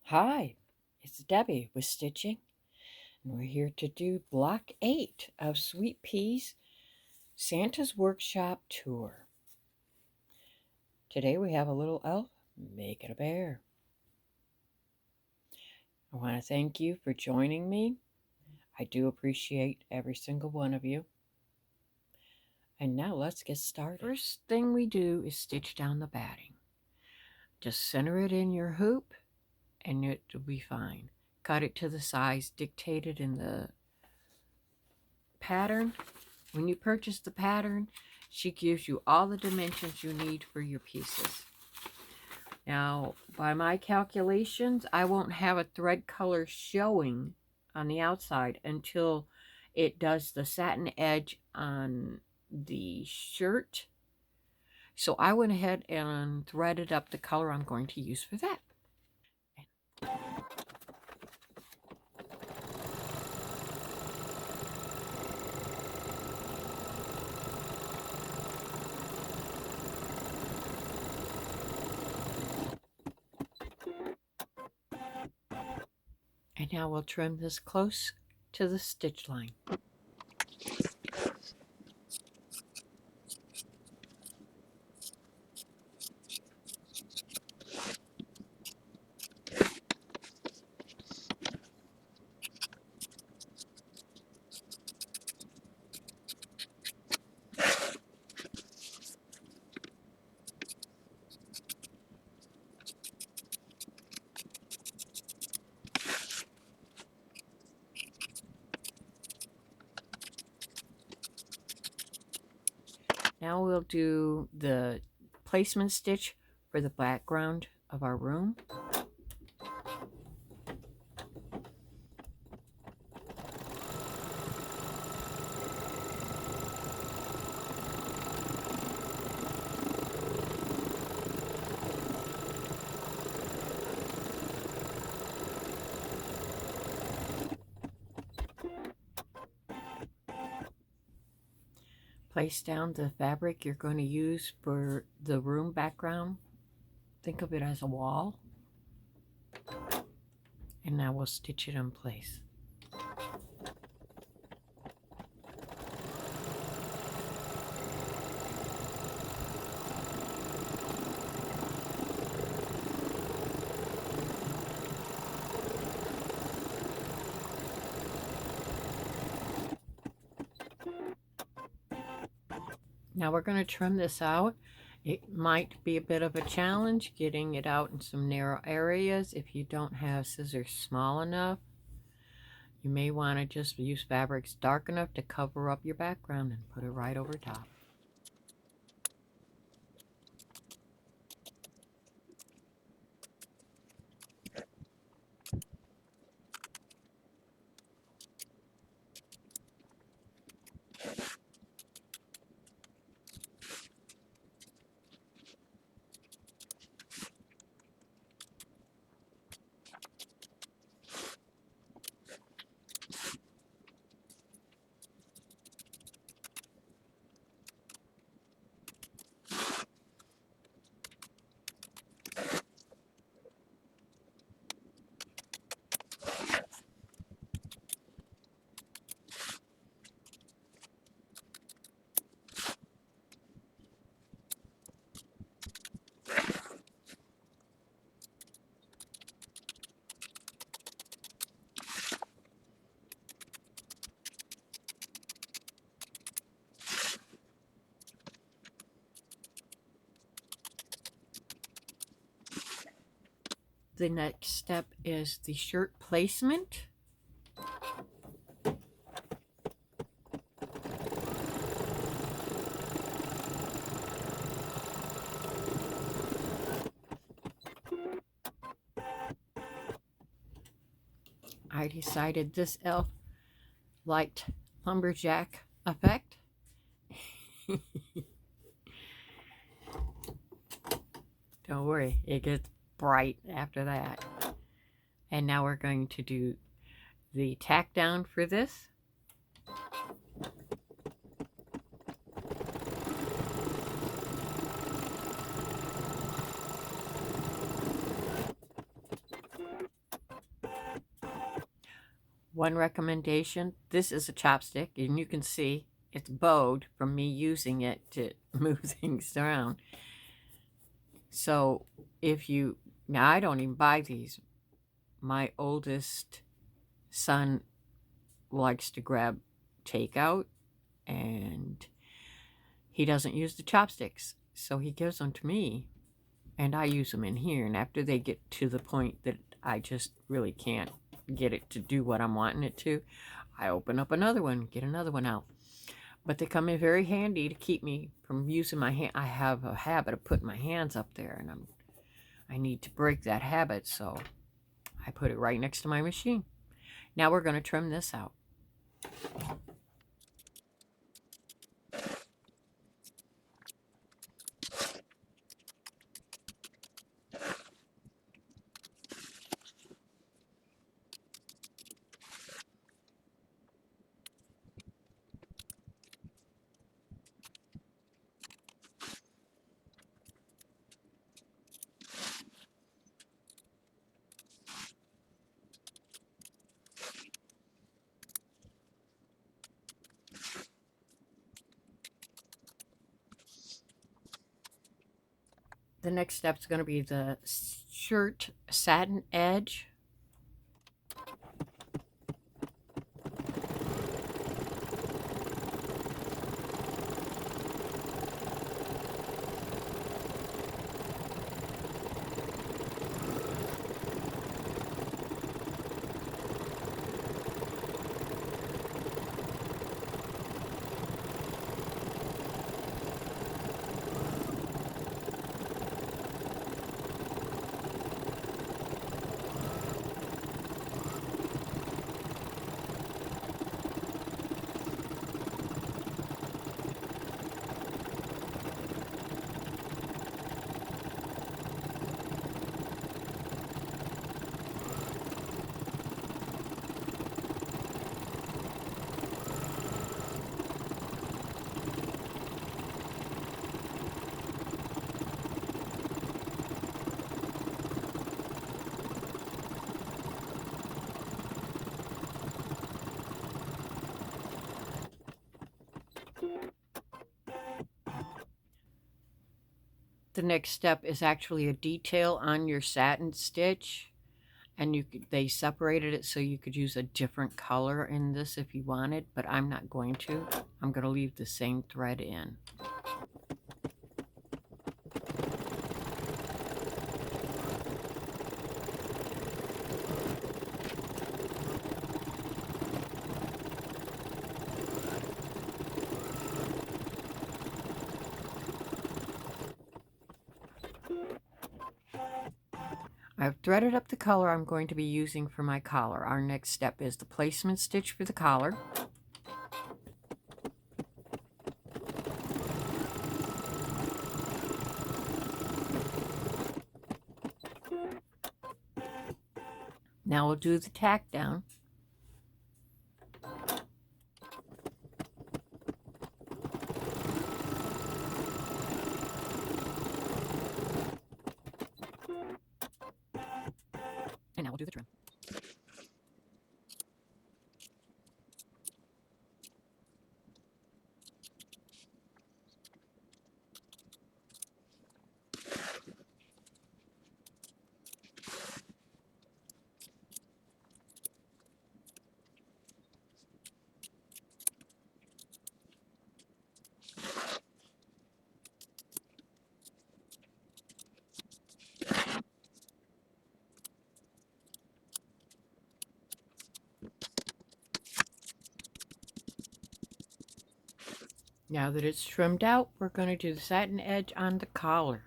Hi, it's Debbie with Stitching, and we're here to do Block 8 of Sweet Pea's Santa's Workshop Tour. Today we have a little elf making a bear. I want to thank you for joining me. I do appreciate every single one of you. And now let's get started. First thing we do is stitch down the batting. Just center it in your hoop and it will be fine. Cut it to the size dictated in the pattern. When you purchase the pattern, she gives you all the dimensions you need for your pieces. Now, by my calculations, I won't have a thread color showing on the outside until it does the satin edge on the shirt. So I went ahead and threaded up the color I'm going to use for that. And now we'll trim this close to the stitch line. Now we'll do the placement stitch for the background of our room. Place down the fabric you're going to use for the room background. Think of it as a wall. And now we'll stitch it in place. Now we're going to trim this out. It might be a bit of a challenge getting it out in some narrow areas. If you don't have scissors small enough, you may want to just use fabrics dark enough to cover up your background and put it right over top. The next step is the shirt placement. I decided this elf liked lumberjack effect. Don't worry, it gets bright after that. And now we're going to do the tack down for this. One recommendation, this is a chopstick, and you can see it's bowed from me using it to move things around. So if you, now I don't even buy these. My oldest son likes to grab takeout, and he doesn't use the chopsticks, so he gives them to me, and I use them in here. And after they get to the point that I just really can't get it to do what I'm wanting it to, I open up another one, get another one out. But they come in very handy to keep me from using my hand. I have a habit of putting my hands up there, and I need to break that habit, so I put it right next to my machine. Now we're going to trim this out. The next step is going to be the shirt satin edge. The next step is actually a detail on your satin stitch, and they separated it so you could use a different color in this if you wanted, but I'm not going to. I'm going to leave the same thread in. I've threaded up the color I'm going to be using for my collar. Our next step is the placement stitch for the collar. Now we'll do the tack down. And now we'll do the trim. Now that it's trimmed out, we're going to do the satin edge on the collar.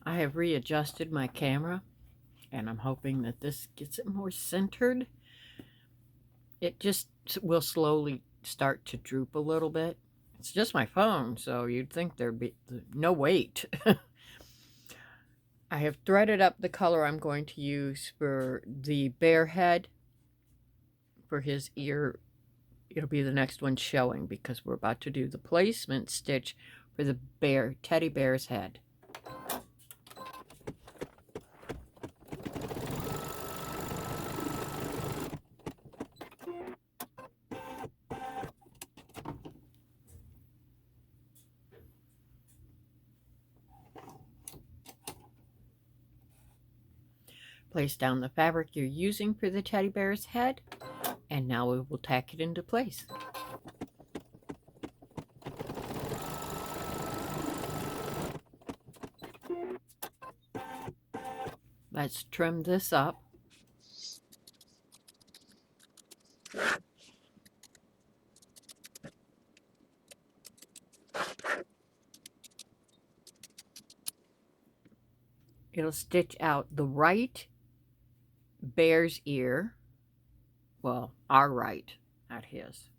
I have readjusted my camera, and I'm hoping that this gets it more centered. It just will slowly start to droop a little bit. It's just my phone, so you'd think there'd be no weight. I have threaded up the color I'm going to use for the bear head. For his ear, it'll be the next one showing, because we're about to do the placement stitch for the teddy bear's head. Place down the fabric you're using for the teddy bear's head, and now we will tack it into place. Let's trim this up. It'll stitch out the right bear's ear. Well, our right, not his.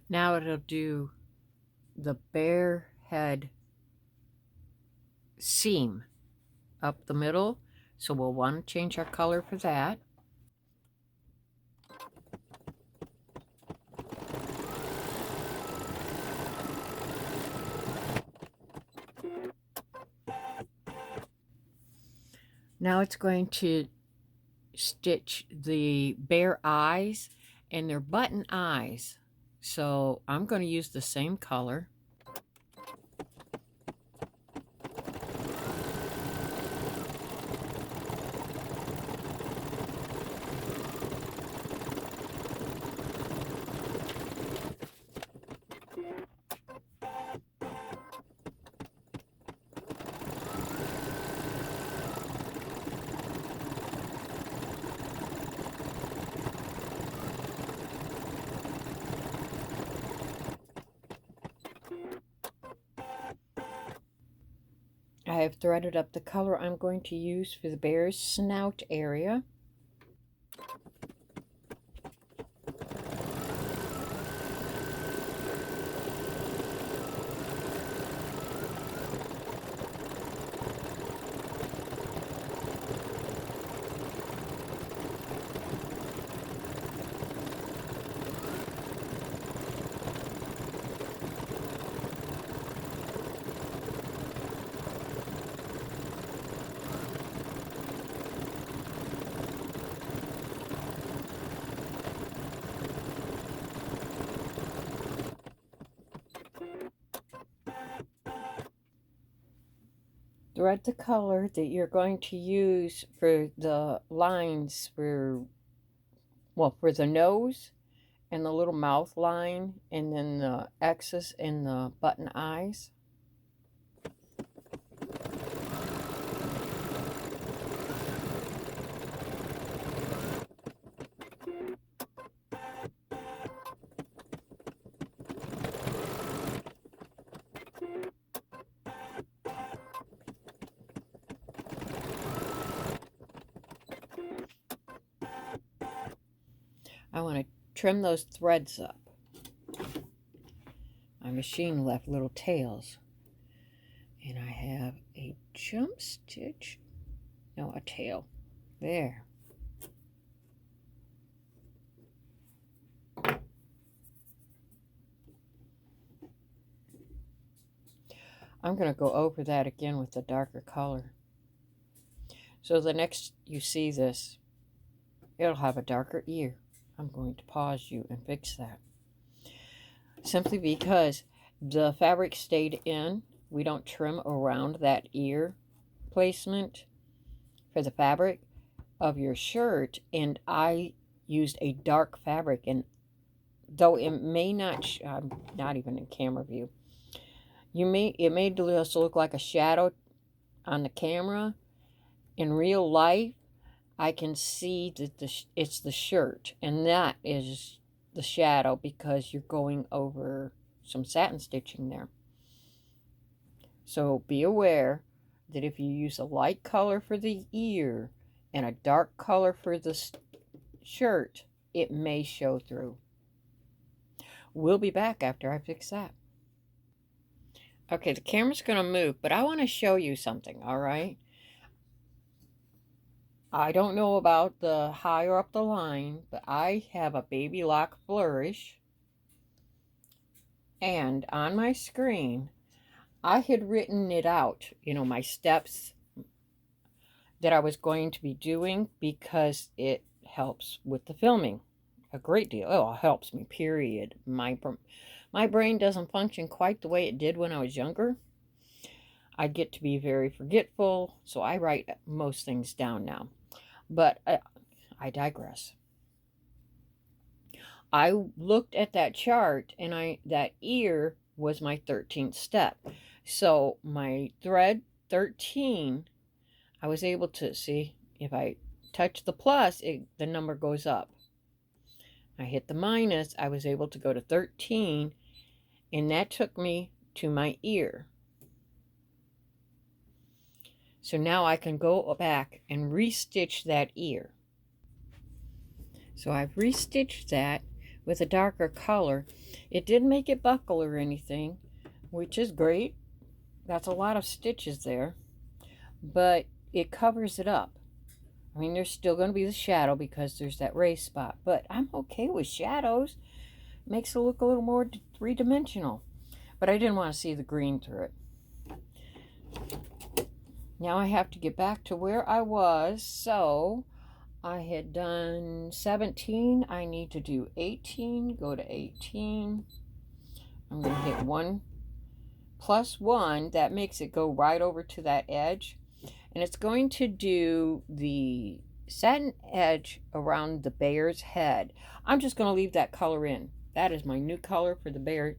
Now it'll do the bear head seam up the middle, so we'll want to change our color for that. Now it's going to stitch the bear eyes, and they're button eyes. So I'm going to use the same color. I have threaded up the color I'm going to use for the bear's snout area. Thread the color that you're going to use for the lines for the nose and the little mouth line, and then the X's and the button eyes. I want to trim those threads up. My machine left little tails. And I have a jump stitch. No, a tail. There. I'm going to go over that again with a darker color. So the next you see this, it'll have a darker ear. I'm going to pause you and fix that. Simply because the fabric stayed in. We don't trim around that ear placement. for the fabric of your shirt, and I used a dark fabric, and though it may not, I'm not even in camera view, it may just look like a shadow on the camera. In real life, I can see that it's the shirt, and that is the shadow because you're going over some satin stitching there. So be aware that if you use a light color for the ear and a dark color for the shirt, it may show through. We'll be back after I fix that. Okay, the camera's going to move, but I want to show you something, all right? I don't know about the higher up the line, but I have a baby lock flourish. And on my screen, I had written it out, you know, my steps that I was going to be doing because it helps with the filming a great deal. Oh, it helps me, period. My brain doesn't function quite the way it did when I was younger. I get to be very forgetful, so I write most things down now. But I digress. I looked at that chart, and that ear was my 13th step. So my thread 13, I was able to see if I touch the plus, the number goes up. I hit the minus, I was able to go to 13, and that took me to my ear. So now I can go back and restitch that ear. So I've restitched that with a darker color. It didn't make it buckle or anything, which is great. That's a lot of stitches there, but it covers it up. I mean, there's still going to be the shadow because there's that raised spot, but I'm okay with shadows. It makes it look a little more three-dimensional, but I didn't want to see the green through it. Now I have to get back to where I was. So I had done 17. I need to do 18. Go to 18. I'm going to hit 1 plus 1. That makes it go right over to that edge. And it's going to do the satin edge around the bear's head. I'm just going to leave that color in. That is my new color for the bear.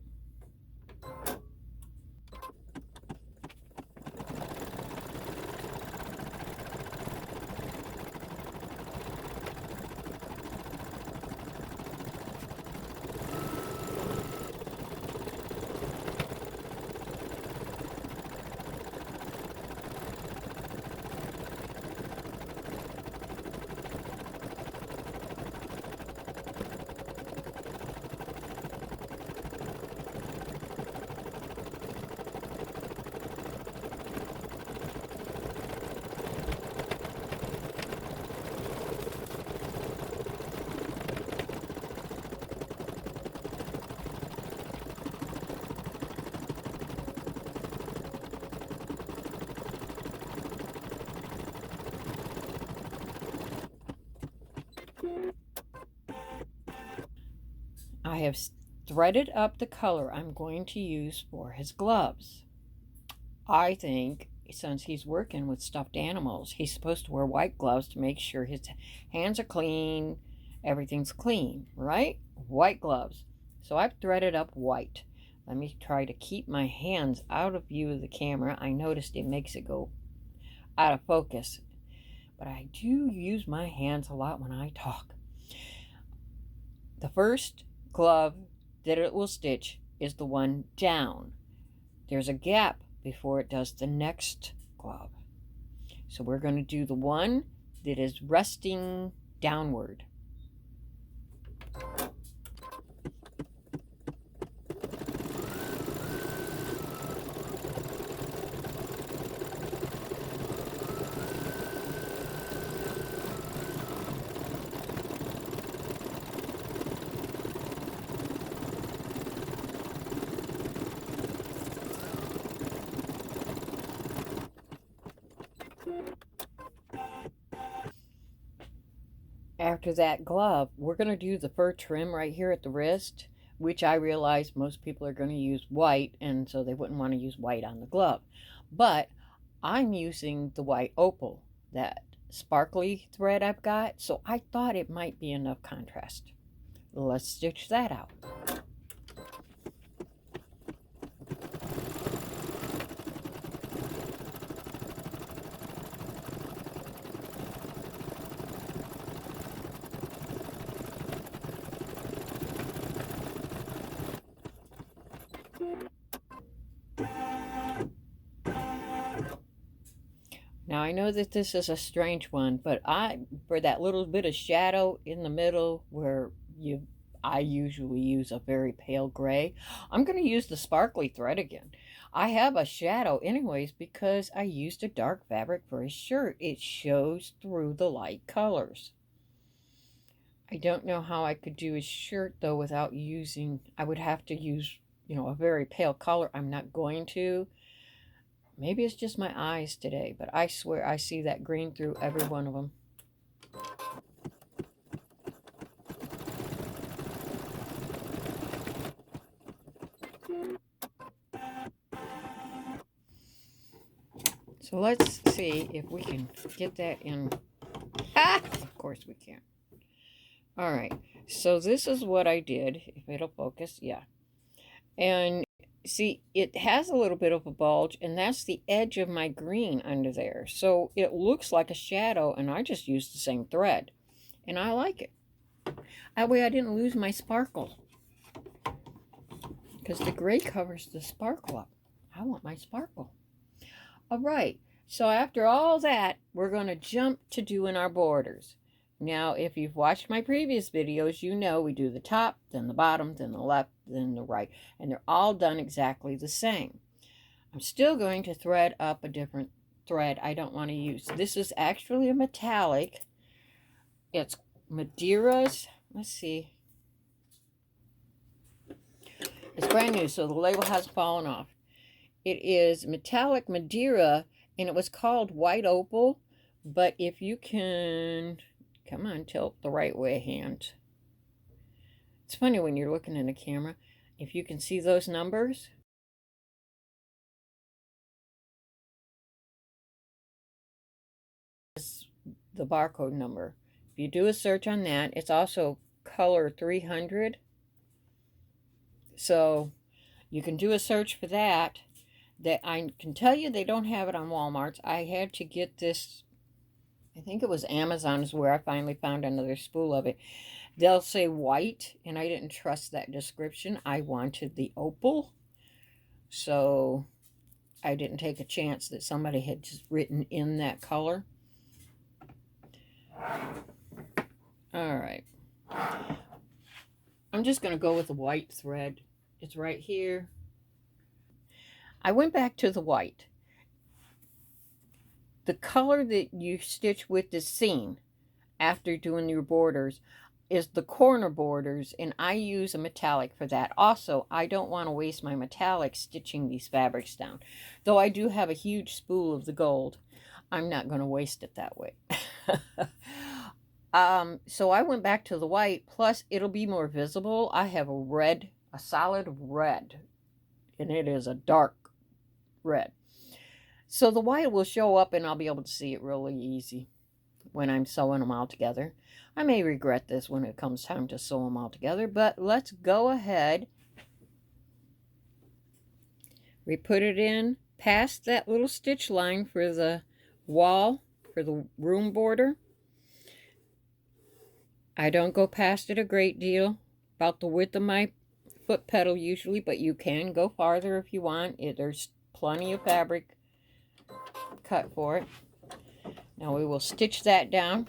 I have threaded up the color I'm going to use for his gloves. I think since he's working with stuffed animals, he's supposed to wear white gloves to make sure his hands are clean, everything's clean, right? White gloves. So I've threaded up white. Let me try to keep my hands out of view of the camera. I noticed it makes it go out of focus, but I do use my hands a lot when I talk. The first glove that it will stitch is the one down. There's a gap before it does the next glove. So we're going to do the one that is resting downward. After that glove, we're going to do the fur trim right here at the wrist, which I realize most people are going to use white, and so they wouldn't want to use white on the glove. But I'm using the white opal, that sparkly thread I've got, so I thought it might be enough contrast. Let's stitch that out. Now I know that this is a strange one, but for that little bit of shadow in the middle where I usually use a very pale gray, I'm going to use the sparkly thread again. I have a shadow anyways because I used a dark fabric for a shirt. It shows through the light colors. I don't know how I could do a shirt though without using, I would have to use, a very pale color. I'm not going to. Maybe it's just my eyes today, but I swear I see that green through every one of them. So let's see if we can get that in. Ah! Of course we can't. All right. So this is what I did. If it'll focus, yeah. And see, it has a little bit of a bulge, and that's the edge of my green under there. So it looks like a shadow, and I just used the same thread. And I like it. That way I didn't lose my sparkle. Because the gray covers the sparkle up. I want my sparkle. All right. So after all that, we're going to jump to doing our borders. Now, if you've watched my previous videos, you know we do the top, then the bottom, then the left, then the right. And they're all done exactly the same. I'm still going to thread up a different thread I don't want to use. This is actually a metallic. It's Madeira's. Let's see. It's brand new, so the label hasn't fallen off. It is metallic Madeira, and it was called White Opal. But if you can... Come on, tilt the right way, hand. It's funny when you're looking in a camera. If you can see those numbers. It's the barcode number. If you do a search on that, it's also color 300. So you can do a search for that. That I can tell you they don't have it on Walmart's. I had to get this... I think it was Amazon is where I finally found another spool of it. They'll say white, and I didn't trust that description. I wanted the opal. So I didn't take a chance that somebody had just written in that color. All right. I'm just going to go with the white thread. It's right here. I went back to the white. The color that you stitch with the seam after doing your borders is the corner borders, and I use a metallic for that. Also, I don't want to waste my metallic stitching these fabrics down. Though I do have a huge spool of the gold, I'm not going to waste it that way. So I went back to the white, plus it'll be more visible. I have a red, a solid red, and it is a dark red. So the white will show up and I'll be able to see it really easy when I'm sewing them all together. I may regret this when it comes time to sew them all together, but let's go ahead. We put it in past that little stitch line for the wall, for the room border. I don't go past it a great deal, about the width of my foot pedal usually, but you can go farther if you want. There's plenty of fabric cut for it. Now we will stitch that down.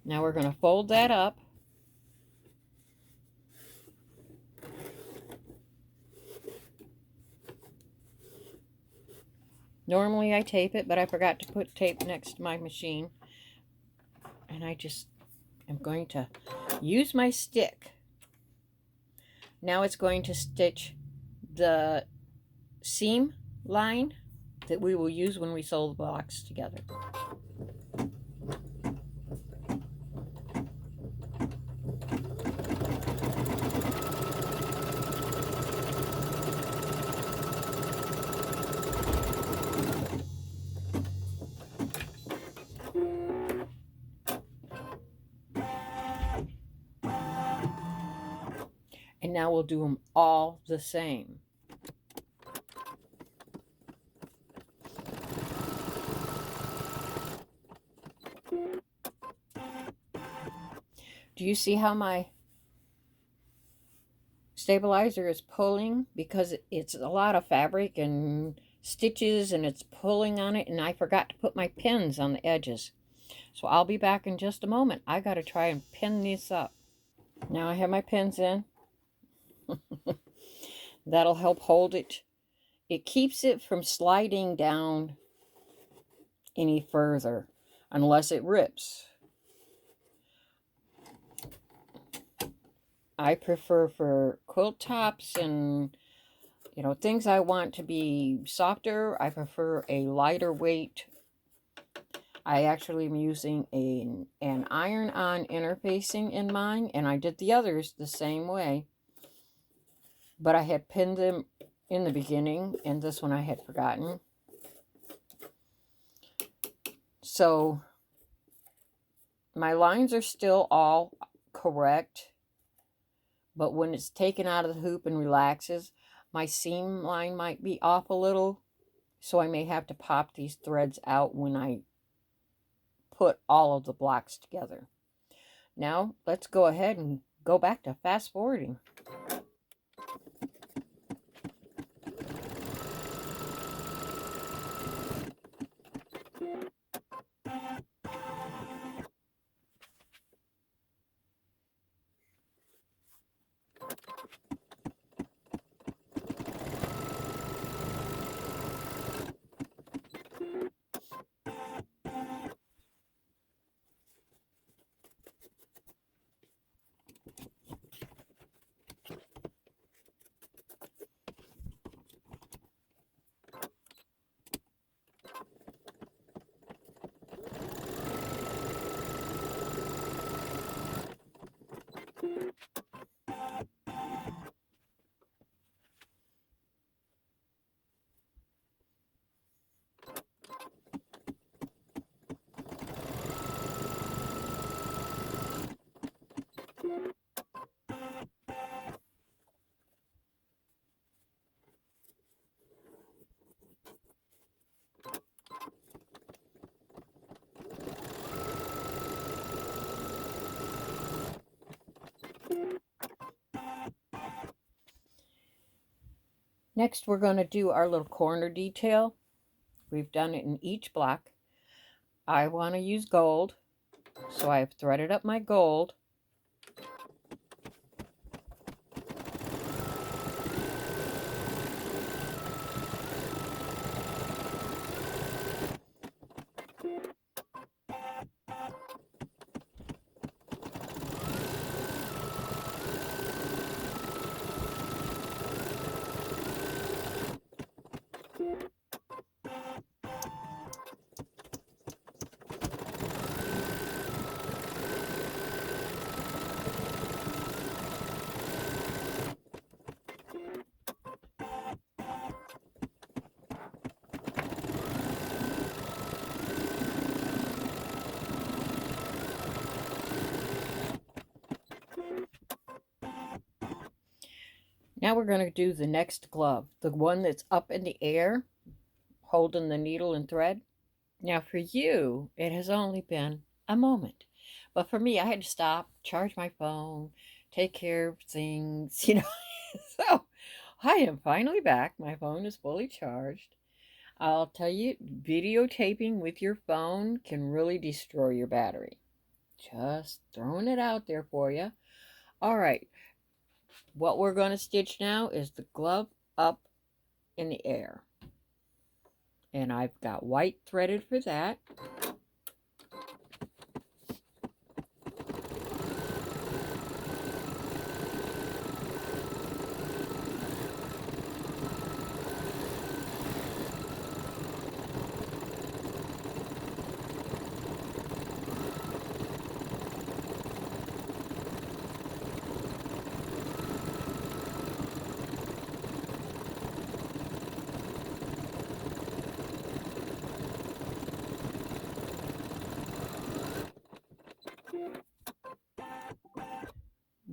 Now we're going to fold that up. Normally I tape it, but I forgot to put tape next to my machine. And I just am going to use my stick. Now it's going to stitch the seam line that we will use when we sew the blocks together. And now we'll do them all the same. Do you see how my stabilizer is pulling? Because it's a lot of fabric and stitches and it's pulling on it, and I forgot to put my pins on the edges. So I'll be back in just a moment. I got to try and pin these up. Now I have my pins in. That'll help hold it. It keeps it from sliding down any further unless it rips. I prefer for quilt tops and, you know, things I want to be softer, I prefer a lighter weight. I actually am using an iron-on interfacing in mine, and I did the others the same way. But I had pinned them in the beginning, and this one I had forgotten. So my lines are still all correct, but when it's taken out of the hoop and relaxes, my seam line might be off a little, so I may have to pop these threads out when I put all of the blocks together. Now, let's go ahead and go back to fast forwarding. Next, we're going to do our little corner detail. We've done it in each block. I want to use gold, so I've threaded up my gold. Now we're going to do the next glove, the one that's up in the air, holding the needle and thread. Now for you, it has only been a moment. But for me, I had to stop, charge my phone, take care of things, you know. So I am finally back. My phone is fully charged. I'll tell you, videotaping with your phone can really destroy your battery. Just throwing it out there for you. All right. What we're going to stitch now is the glove up in the air. And I've got white threaded for that.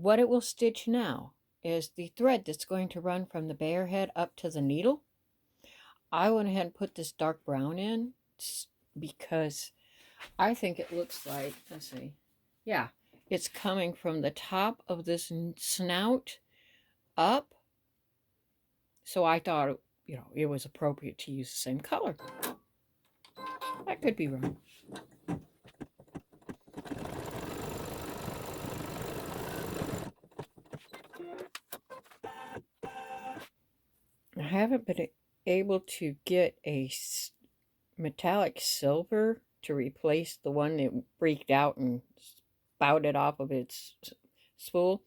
what it will stitch now is the thread that's going to run from the bear head up to the needle. I went ahead and put this dark brown in because I think it looks like, let's see, yeah, it's coming from the top of this snout up. So I thought, you know, it was appropriate to use the same color. I could be wrong. I haven't been able to get a metallic silver to replace the one that breaked out and spouted off of its spool.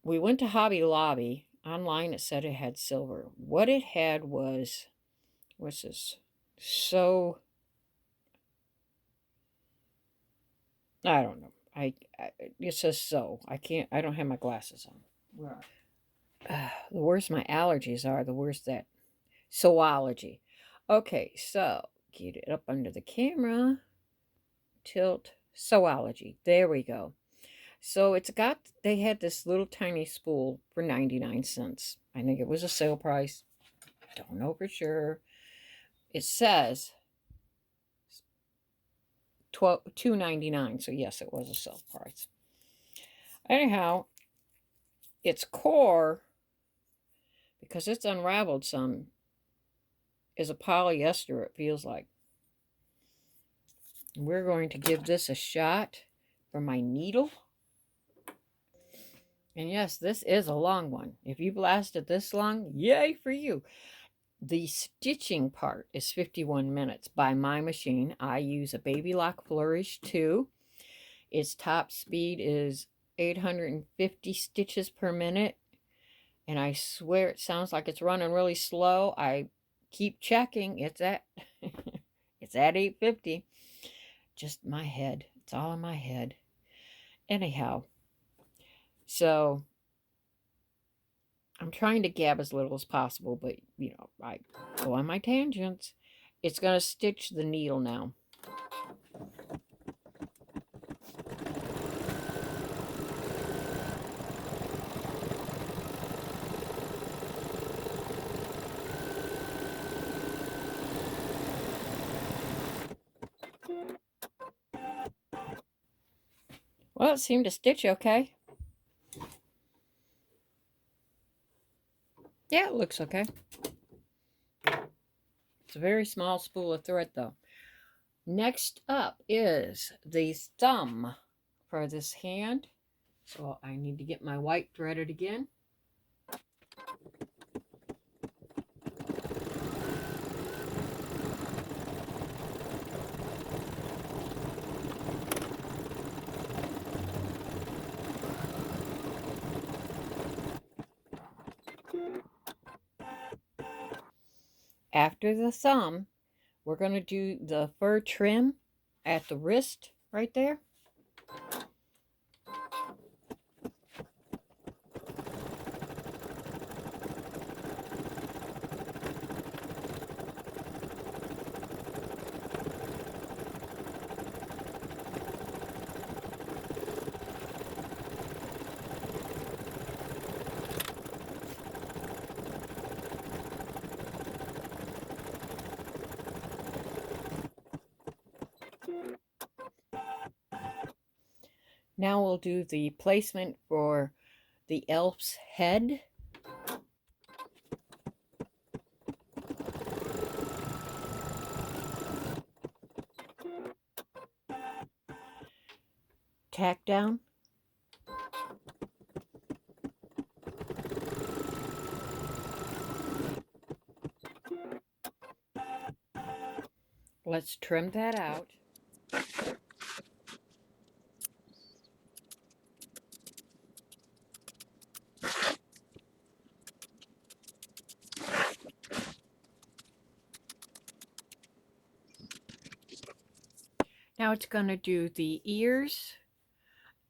We went to Hobby Lobby. Online it said it had silver. What it had was, what's this? So, I don't know. It says so. I don't have my glasses on. Where are the worse my allergies are, the worse that zoology. Okay, so get it up under the camera. Tilt zoology. There we go. So they had this little tiny spool for 99 cents. I think it was a sale price. Don't know for sure. It says $2.99. So yes, it was a sale price. Anyhow, its core, because it's unraveled some, is a polyester, it feels like. We're going to give this a shot for my needle. And yes, this is a long one. If you've lasted this long, yay for you. The stitching part is 51 minutes by my machine. I use a Baby Lock Flourish 2. Its top speed is 850 stitches per minute. And I swear it sounds like it's running really slow. I keep checking. It's at it's at 850. Just my head. It's all in my head. Anyhow, so I'm trying to gab as little as possible, but, you know, I go on my tangents. It's going to stitch the needle now. Well, it seemed to stitch okay. Yeah, it looks okay. It's a very small spool of thread, though. Next up is the thumb for this hand. So I need to get my white threaded again. After the thumb, we're going to do the fur trim at the wrist right there. Now we'll do the placement for the elf's head. Tack down. Let's trim that out. Now it's going to do the ears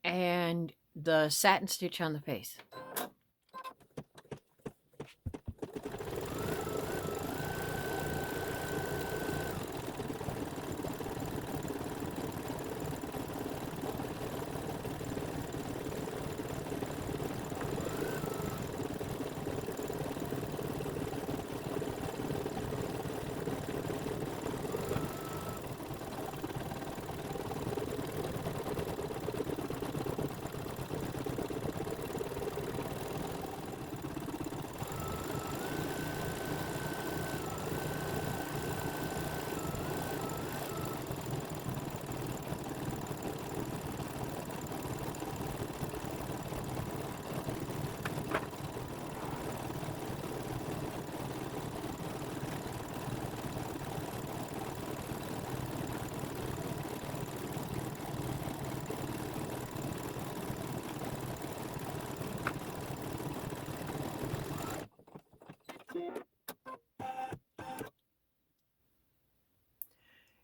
and the satin stitch on the face.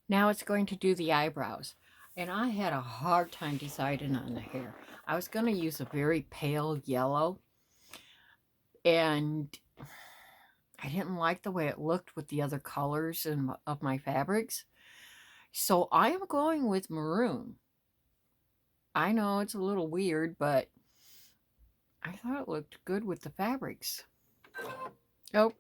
Now it's going to do the eyebrows. And I had a hard time deciding on the hair. I was going to use a very pale yellow. And I didn't like the way it looked with the other colors of my fabrics. So I am going with maroon. I know it's a little weird, but I thought it looked good with the fabrics. Oh.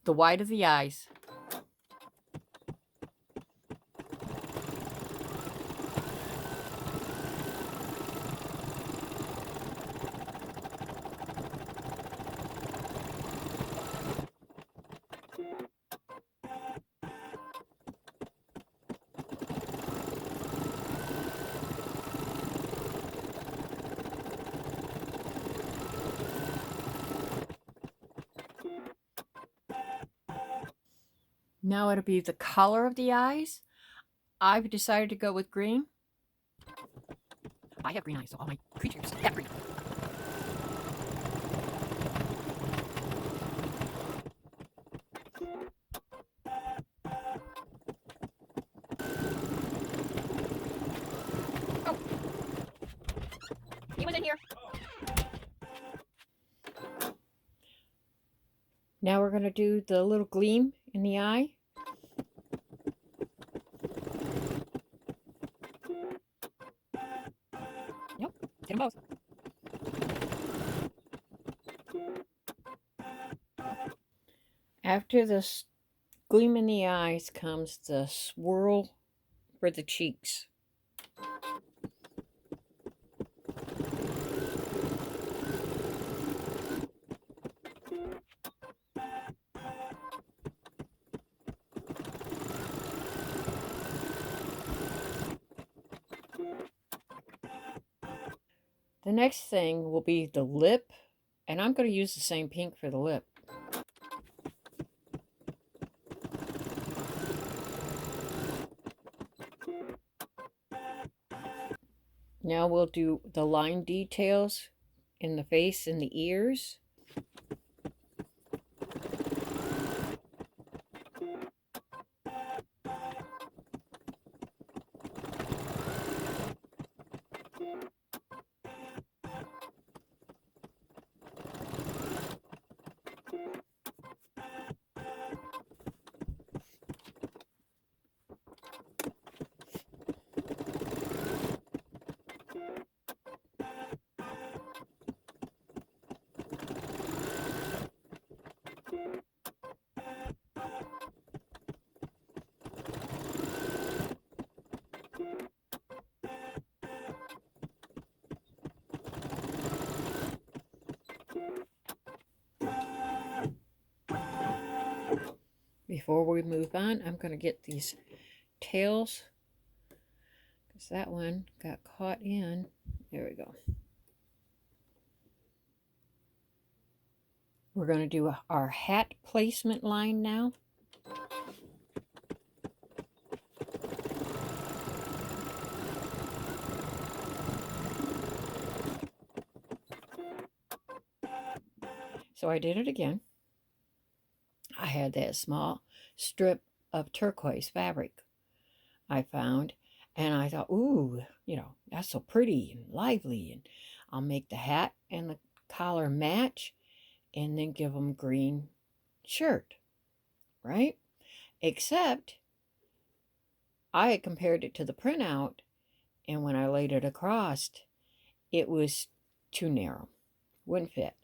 The white of the eyes. Now it'll be the color of the eyes. I've decided to go with green. I have green eyes, so all my creatures have green. Oh! He was in here. Now we're going to do the little gleam in the eye. Yep, get them both. After the gleam in the eyes comes the swirl for the cheeks. The next thing will be the lip, and I'm going to use the same pink for the lip. Now we'll do the line details in the face and the ears. Before we move on, I'm going to get these tails, because that one got caught in. There we go. We're going to do our hat placement line now. So I did it again. I had that small strip of turquoise fabric I found, and I thought, ooh, you know, that's so pretty and lively, and I'll make the hat and the collar match and then give them green shirt, right? Except I had compared it to the printout, and when I laid it across, it was too narrow, wouldn't fit.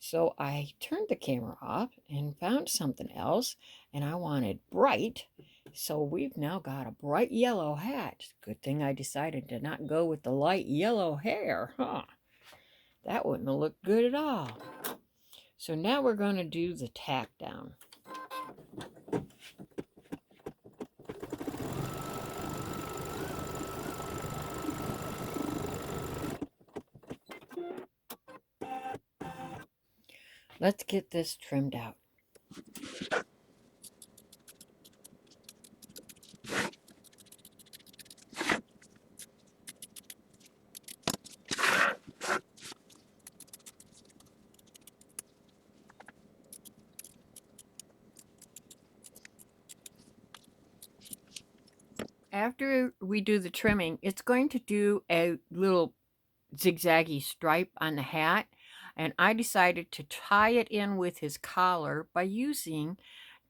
So I turned the camera off and found something else, and I wanted bright. So we've now got a bright yellow hat. Good thing I decided to not go with the light yellow hair, huh? That wouldn't have looked good at all. So now we're going to do the tack down. Let's get this trimmed out. After we do the trimming, it's going to do a little zigzaggy stripe on the hat, and I decided to tie it in with his collar by using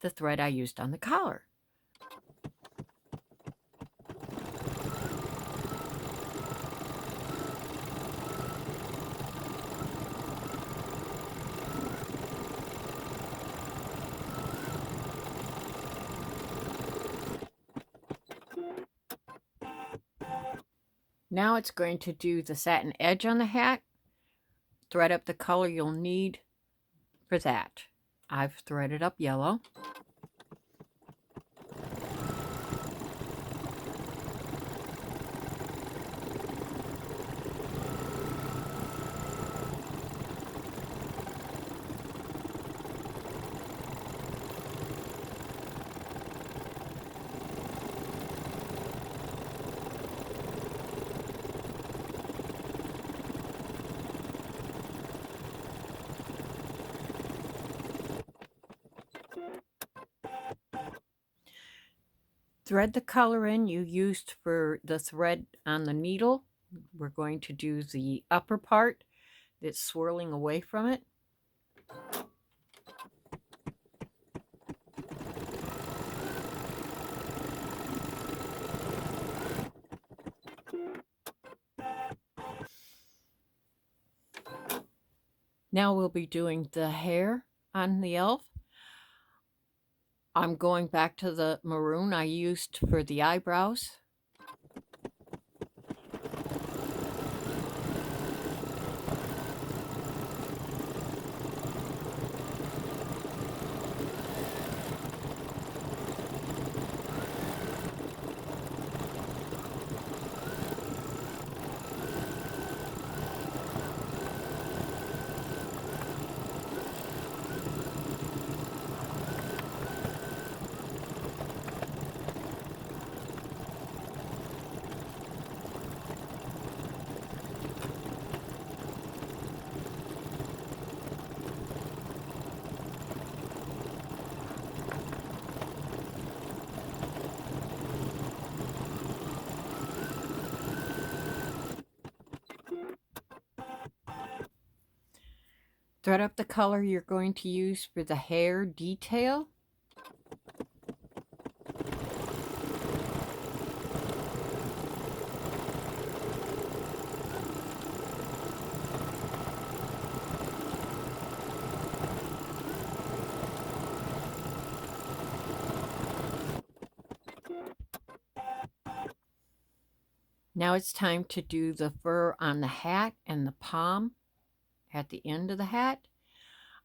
the thread I used on the collar. Now it's going to do the satin edge on the hat. Thread up the color you'll need for that. I've threaded up yellow. Thread the color in you used for the thread on the needle. We're going to do the upper part that's swirling away from it. Now we'll be doing the hair on the elf. I'm going back to the maroon I used for the eyebrows. Thread up the color you're going to use for the hair detail. Now it's time to do the fur on the hat and the palm at the end of the hat.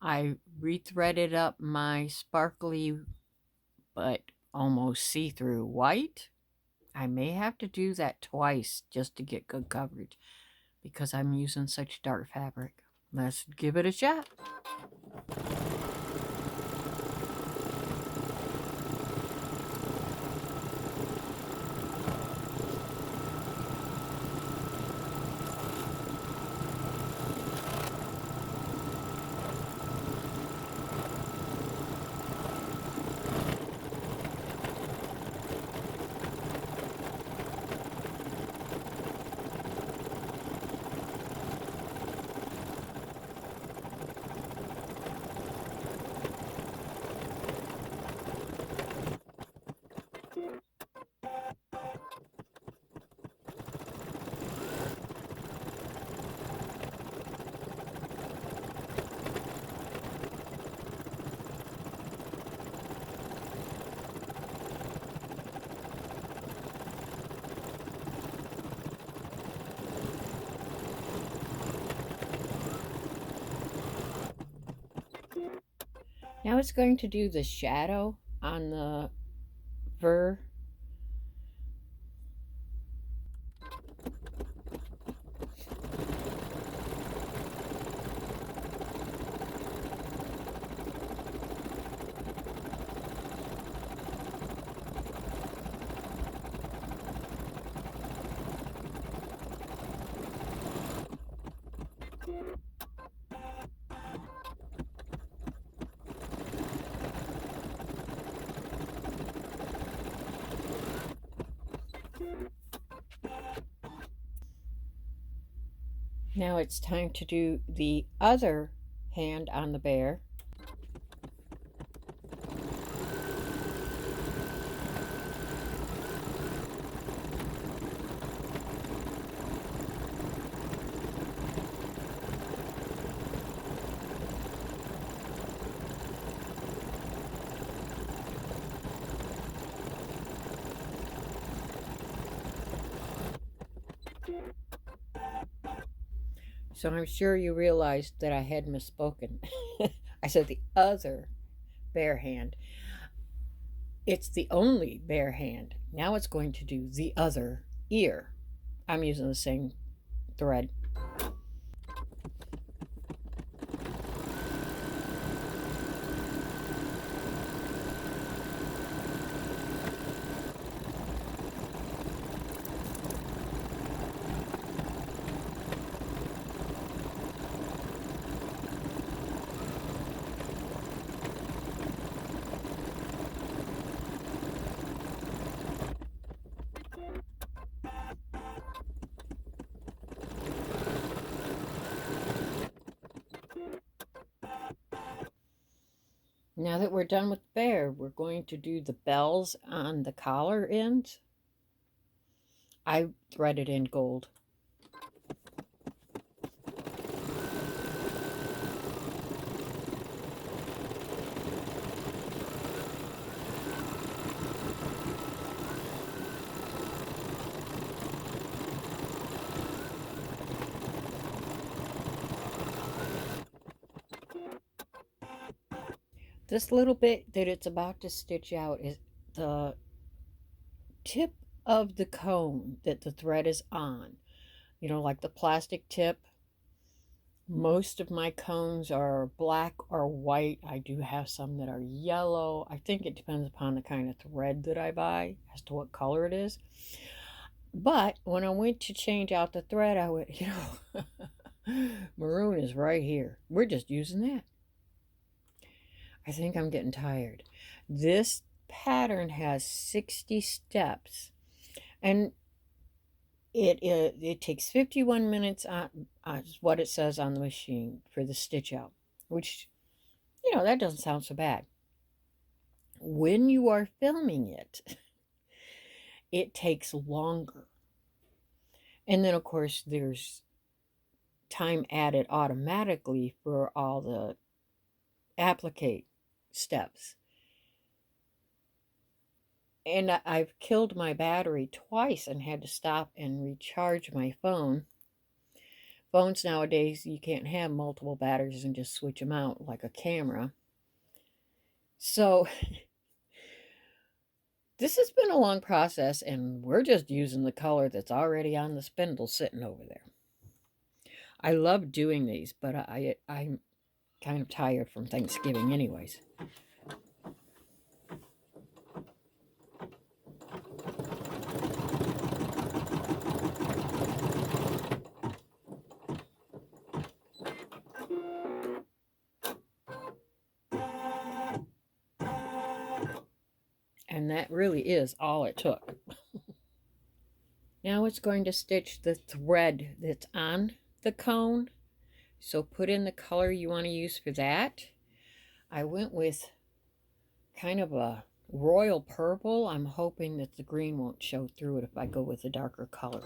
I rethreaded up my sparkly but almost see-through white. I may have to do that twice just to get good coverage because I'm using such dark fabric. Let's give it a shot. Now it's going to do the shadow on the fur. Now it's time to do the other hand on the bear. So I'm sure you realized that I had misspoken. I said the other bare hand. It's the only bare hand. Now it's going to do the other ear. I'm using the same thread. Now that we're done with the bear, we're going to do the bells on the collar ends. I threaded in gold. This little bit that it's about to stitch out is the tip of the cone that the thread is on. You know, like the plastic tip. Most of my cones are black or white. I do have some that are yellow. I think it depends upon the kind of thread that I buy as to what color it is. But when I went to change out the thread, I went, you know, maroon is right here. We're just using that. I think I'm getting tired. This pattern has 60 steps, and it takes 51 minutes on what it says on the machine for the stitch out, which, you know, that doesn't sound so bad. When you are filming it, it takes longer. And then, of course, there's time added automatically for all the applique steps. And I've killed my battery twice and had to stop and recharge my phone. Phones nowadays, you can't have multiple batteries and just switch them out like a camera. So this has been a long process, and we're just using the color that's already on the spindle sitting over there. I love doing these, but I'm kind of tired from Thanksgiving anyways. And that really is all it took. Now it's going to stitch the thread that's on the cone. So put in the color you want to use for that. I went with kind of a royal purple. I'm hoping that the green won't show through it if I go with a darker color.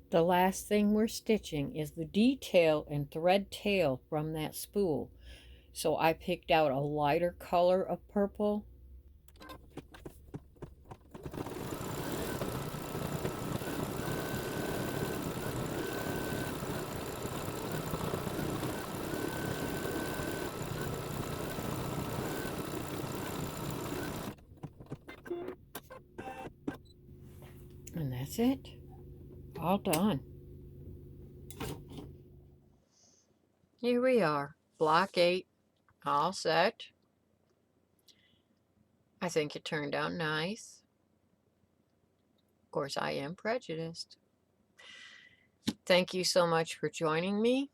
The last thing we're stitching is the detail and thread tail from that spool. So I picked out a lighter color of purple. And that's it. All done. Here we are, block 8, all set. I think it turned out nice. Of course, I am prejudiced. Thank you so much for joining me.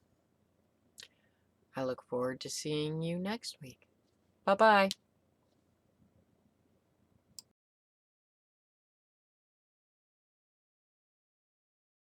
I look forward to seeing you next week. Bye-bye.